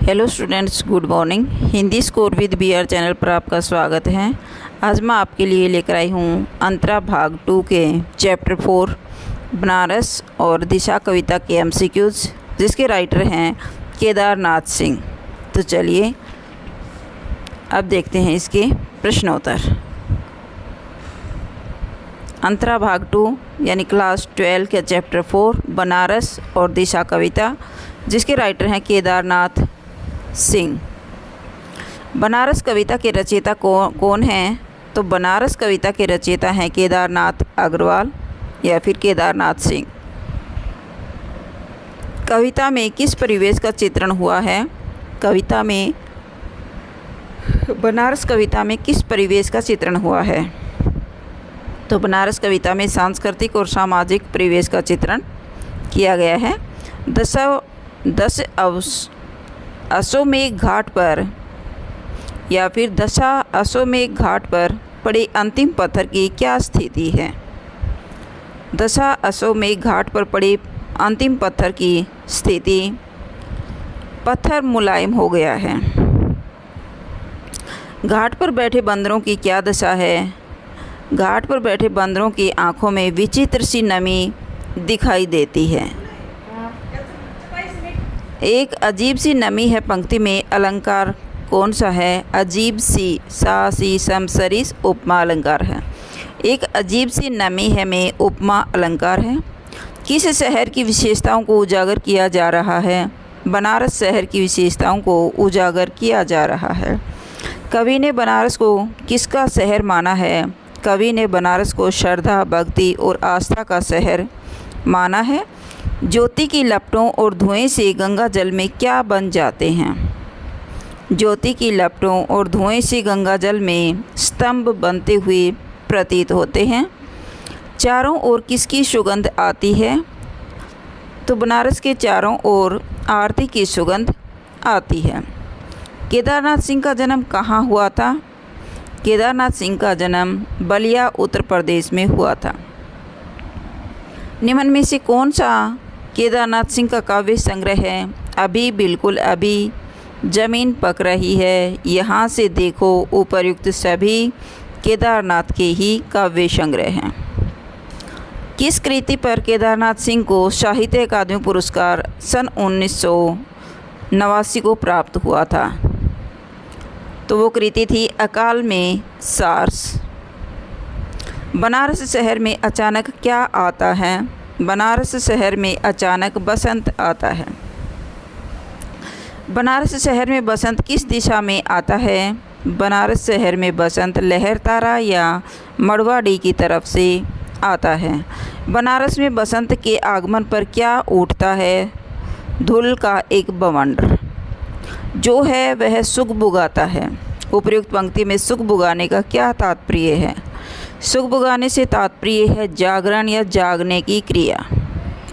Hello students, good morning. Hindi score with BR channel पर आपका स्वागत है। आज मैं आपके लिए लेकर आई हूँ अंतरा भाग 2 के चैप्टर 4 बनारस और दिशा कविता के MCQs, जिसके राइटर हैं केदारनाथ सिंह। तो चलिए अब देखते हैं इसके प्रश्नोत्तर। अंतरा भाग 2 यानी क्लास 12 के चैप्टर 4 बनारस और दिशा कविता, जिसके राइटर हैं केदारनाथ सिंह। बनारस कविता के रचयिता कौन हैं? तो बनारस कविता के रचयिता हैं केदारनाथ अग्रवाल या फिर केदारनाथ सिंह। कविता में किस परिवेश का चित्रण हुआ है? कविता में बनारस कविता में किस परिवेश का चित्रण हुआ है? तो बनारस कविता में सांस्कृतिक और सामाजिक परिवेश का चित्रण किया गया है। दस अश्वमेध घाट पर या फिर दशा अश्वमेध घाट पर पड़े अंतिम पत्थर की क्या स्थिति है? दशा अश्वमेध घाट पर पड़े अंतिम पत्थर की स्थिति, पत्थर मुलायम हो गया है। घाट पर बैठे बंदरों की क्या दशा है? घाट पर बैठे बंदरों की आंखों में विचित्र सी नमी दिखाई देती है। एक अजीब सी नमी है पंक्ति में अलंकार कौन सा है? अजीब सी, सा सी सम सरिस उपमा अलंकार है। एक अजीब सी नमी है में उपमा अलंकार है। किस शहर की विशेषताओं को उजागर किया जा रहा है? बनारस शहर की विशेषताओं को उजागर किया जा रहा है। कवि ने बनारस को किसका शहर माना है? कवि ने बनारस को श्रद्धा, भक्ति और आस्था का शहर माना है। ज्योति की लपटों और धुएं से गंगा जल में क्या बन जाते हैं? ज्योति की लपटों और धुएं से गंगा जल में स्तंभ बनते हुए प्रतीत होते हैं। चारों ओर किसकी सुगंध आती है? तो बनारस के चारों ओर आरती की सुगंध आती है। केदारनाथ सिंह का जन्म कहाँ हुआ था? केदारनाथ सिंह का जन्म बलिया, उत्तर प्रदेश में हुआ था। निम्न में से कौन सा केदारनाथ सिंह का काव्य संग्रह है? अभी बिल्कुल अभी, जमीन पक रही है, यहाँ से देखो, उपर्युक्त सभी केदारनाथ के ही काव्य संग्रह हैं। किस कृति पर केदारनाथ सिंह को साहित्य अकादमी पुरस्कार सन 1989 को प्राप्त हुआ था? तो वो कृति थी अकाल में सार्स। बनारस शहर में अचानक क्या आता है? बनारस शहर में अचानक बसंत आता है। बनारस शहर में बसंत किस दिशा में आता है? बनारस शहर में बसंत लहरतारा या मड़वाड़ी की तरफ से आता है। बनारस में बसंत के आगमन पर क्या उठता है? धूल का एक बवंडर जो है वह सुख बुगाता है। उपर्युक्त पंक्ति में सुख बुगाने का क्या तात्पर्य है? सुख बुगाने से तात्पर्य है जागरण या जागने की क्रिया।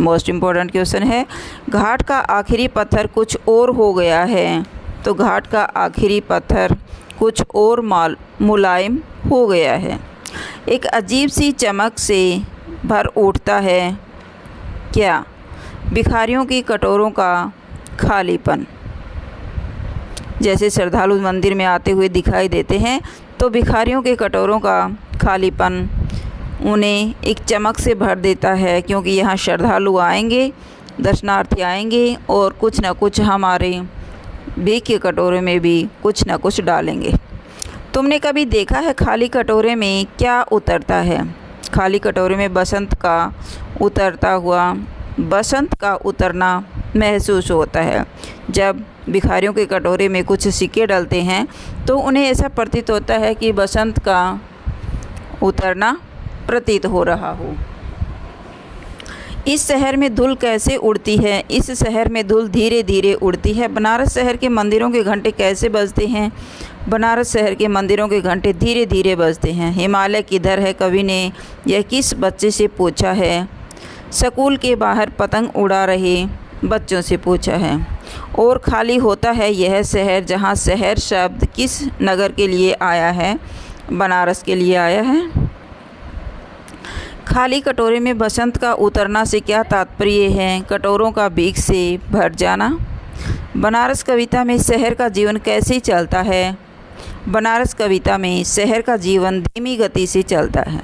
मोस्ट इम्पोर्टेंट क्वेश्चन है, घाट का आखिरी पत्थर कुछ और हो गया है। तो घाट का आखिरी पत्थर कुछ और मुलायम हो गया है। एक अजीब सी चमक से भर उठता है क्या? भिखारियों की कटोरों का खालीपन। जैसे श्रद्धालु मंदिर में आते हुए दिखाई देते हैं, तो भिखारियों के कटोरों का खालीपन उन्हें एक चमक से भर देता है, क्योंकि यहाँ श्रद्धालु आएंगे, दर्शनार्थी आएंगे और कुछ न कुछ हमारे भीख के कटोरे में भी कुछ न कुछ डालेंगे। तुमने कभी देखा है खाली कटोरे में क्या उतरता है? खाली कटोरे में बसंत का उतरता हुआ, बसंत का उतरना महसूस होता है। जब भिखारियों के कटोरे में कुछ सिक्के डलते हैं तो उन्हें ऐसा प्रतीत होता है कि बसंत का उतरना प्रतीत हो रहा हो। इस शहर में धूल कैसे उड़ती है? इस शहर में धूल धीरे धीरे उड़ती है। बनारस शहर के मंदिरों के घंटे कैसे बजते हैं? बनारस शहर के मंदिरों के घंटे धीरे धीरे बजते हैं। हिमालय किधर है? कवि ने यह किस बच्चे से पूछा है? स्कूल के बाहर पतंग उड़ा रहे बच्चों से पूछा है। और खाली होता है यह शहर, जहाँ शहर शब्द किस नगर के लिए आया है? बनारस के लिए आया है। खाली कटोरे में बसंत का उतरना से क्या तात्पर्य है? कटोरों का भीख से भर जाना। बनारस कविता में शहर का जीवन कैसे चलता है? बनारस कविता में शहर का जीवन धीमी गति से चलता है।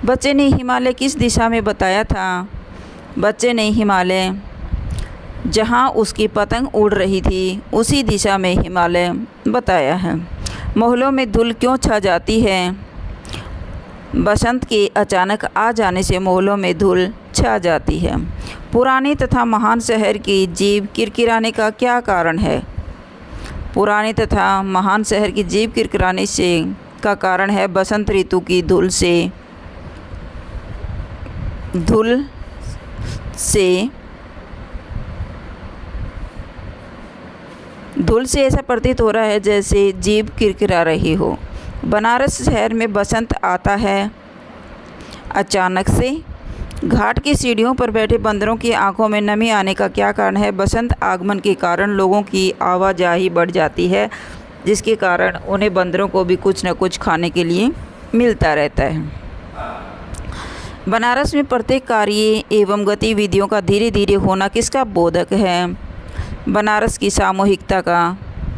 बच्चे ने हिमालय किस दिशा में बताया था? बच्चे ने हिमालय जहाँ उसकी पतंग उड़ रही थी उसी दिशा में हिमालय बताया है। मोहल्लों में धूल क्यों छा जाती है? बसंत के अचानक आ जाने से मोहल्लों में धूल छा जाती है। पुराने तथा महान शहर की जीभ किरकिराने का क्या कारण है? पुराने तथा महान शहर की जीभ किरकिराने से का कारण है बसंत ऋतु की धूल से ऐसा प्रतीत हो रहा है जैसे जीभ किरकिरा रही हो। बनारस शहर में बसंत आता है अचानक से। घाट की सीढ़ियों पर बैठे बंदरों की आंखों में नमी आने का क्या कारण है? बसंत आगमन के कारण लोगों की आवाजाही बढ़ जाती है, जिसके कारण उन्हें बंदरों को भी कुछ न कुछ खाने के लिए मिलता रहता है। बनारस में प्रत्येक कार्य एवं गतिविधियों का धीरे धीरे होना किसका बोधक है? बनारस की सामूहिकता का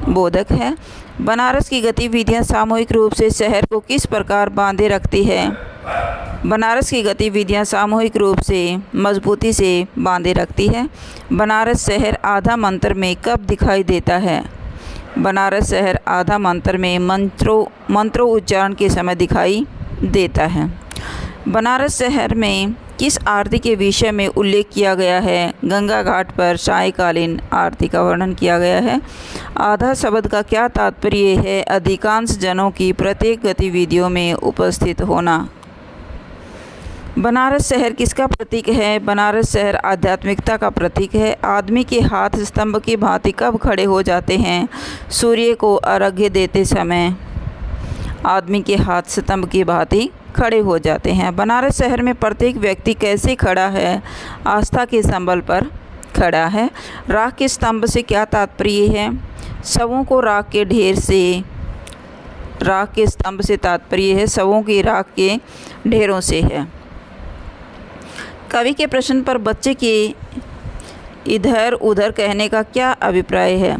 बोधक है। बनारस की गतिविधियां सामूहिक रूप से शहर को किस प्रकार बांधे रखती है? बनारस की गतिविधियां सामूहिक रूप से मजबूती से बांधे रखती है। बनारस शहर आधा मंत्र में कब दिखाई देता है? बनारस शहर आधा मंत्र में मंत्रों उच्चारण के समय दिखाई देता है। बनारस शहर में किस आरती के विषय में उल्लेख किया गया है? गंगा घाट पर सायंकालीन आरती का वर्णन किया गया है। आधा शब्द का क्या तात्पर्य है? अधिकांश जनों की प्रत्येक गतिविधियों में उपस्थित होना। बनारस शहर किसका प्रतीक है? बनारस शहर आध्यात्मिकता का प्रतीक है। आदमी के हाथ स्तंभ की भांति कब खड़े हो जाते हैं? सूर्य को अर्घ्य देते समय आदमी के हाथ स्तंभ की भांति खड़े हो जाते हैं। बनारस शहर में प्रत्येक व्यक्ति कैसे खड़ा है? आस्था के संबल पर खड़ा है। राख के स्तंभ से क्या तात्पर्य है? शवों को राख के स्तंभ से तात्पर्य है शवों की राख के ढेरों से है। कवि के प्रश्न पर बच्चे के इधर उधर कहने का क्या अभिप्राय है?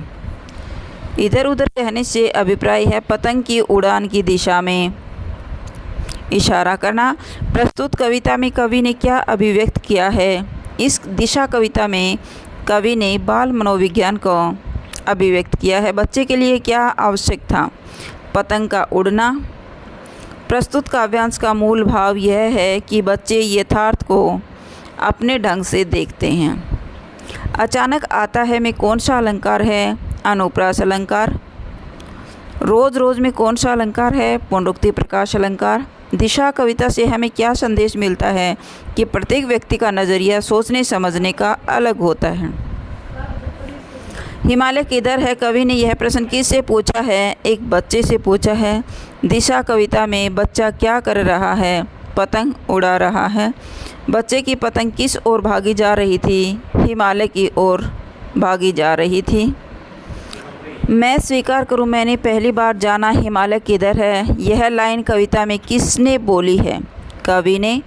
इधर उधर कहने से अभिप्राय है पतंग की उड़ान की दिशा में इशारा करना। प्रस्तुत कविता में कवि ने क्या अभिव्यक्त किया है? इस दिशा कविता में कवि ने बाल मनोविज्ञान को अभिव्यक्त किया है। बच्चे के लिए क्या आवश्यक था? पतंग का उड़ना। प्रस्तुत काव्यांश का मूल भाव यह है कि बच्चे यथार्थ को अपने ढंग से देखते हैं। अचानक आता है में कौन सा अलंकार है? अनुप्रास अलंकार। रोज रोज में कौन सा अलंकार है? पुनरुक्ति प्रकाश अलंकार। दिशा कविता से हमें क्या संदेश मिलता है? कि प्रत्येक व्यक्ति का नज़रिया सोचने समझने का अलग होता है। हिमालय किधर है? कवि ने यह प्रश्न किससे पूछा है? एक बच्चे से पूछा है। दिशा कविता में बच्चा क्या कर रहा है? पतंग उड़ा रहा है। बच्चे की पतंग किस ओर भागी जा रही थी? हिमालय की ओर भागी जा रही थी। मैं स्वीकार करूं मैंने पहली बार जाना हिमालय किधर है। यह लाइन कविता में किसने बोली है? कवि ने।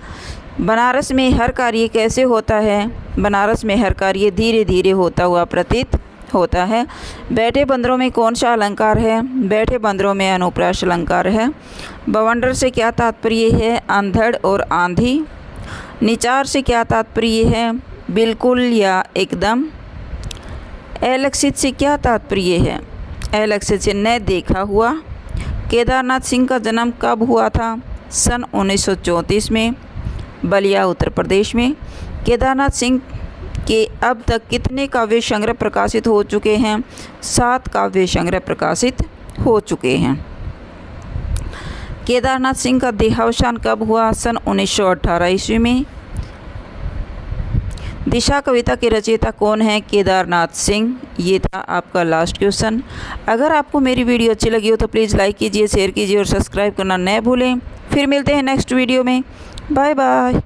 बनारस में हर कार्य कैसे होता है? बनारस में हर कार्य धीरे धीरे होता हुआ प्रतीत होता है। बैठे बंदरों में कौन सा अलंकार है? बैठे बंदरों में अनुप्रास अलंकार है। बवंडर से क्या तात्पर्य है? अंधड़ और आंधी। निचार से क्या तात्पर्य है? बिल्कुल या एकदम। अलक्षित से क्या तात्पर्य है? अलक्षित से न देखा हुआ। केदारनाथ सिंह का जन्म कब हुआ था? सन 1934 में, बलिया उत्तर प्रदेश में। केदारनाथ सिंह के अब तक कितने काव्य संग्रह प्रकाशित हो चुके हैं? 7 काव्य संग्रह प्रकाशित हो चुके हैं। केदारनाथ सिंह का देहावसान कब हुआ? सन 1918 ईस्वी में। दिशा कविता के रचयिता कौन है? केदारनाथ सिंह। ये था आपका लास्ट क्वेश्चन। अगर आपको मेरी वीडियो अच्छी लगी हो तो प्लीज़ लाइक कीजिए, शेयर कीजिए और सब्सक्राइब करना न भूलें। फिर मिलते हैं नेक्स्ट वीडियो में। Bye bye.